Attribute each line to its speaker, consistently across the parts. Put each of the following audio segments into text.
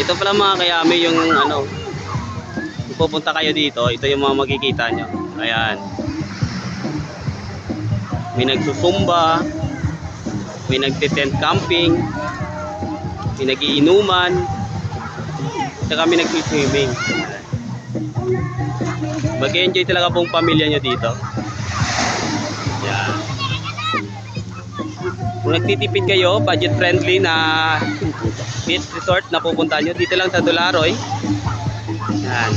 Speaker 1: Ito pala mga kayami yung ano, kung pupunta kayo dito, ito yung mga makikita nyo. Ayan. May nagsusumba, may nagte-tent camping, may nagiinuman, saka may nagsi-swimming. Mag-enjoy talaga pong pamilya nyo dito. Ayan. Kung nagtitipid kayo, budget friendly na beach resort na pupunta nyo, dito lang sa Dularoy. Yan.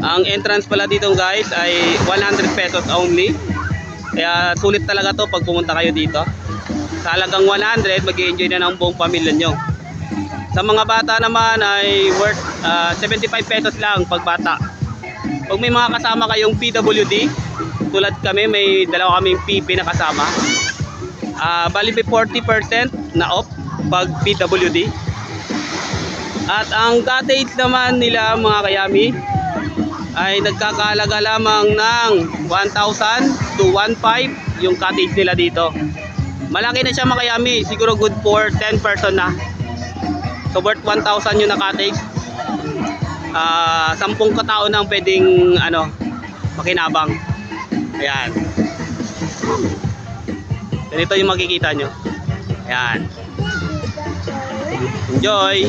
Speaker 1: Ang entrance pala dito guys ay 100 pesos only. Kaya sulit talaga to pag pumunta kayo dito. Sa halagang 100, mag-i-enjoy na ng buong pamilya nyo. Sa mga bata naman ay worth 75 pesos lang pag bata. Pag may mga kasama kayong PWD, tulad kami, may dalawa kaming PP na kasama. Bali may 40% na off pag PWD. At ang cottage naman nila mga kayami ay nagkakahalaga lamang ng 1,000 to 1,500 yung cottage nila dito. Malaki na siya mga kayami, siguro good for 10 person na. So worth 1,000 yung na cottage. 10 katao nang pwedeng ano, makinabang. Ayan. Ganito yung makikita nyo. Ayan. Enjoy!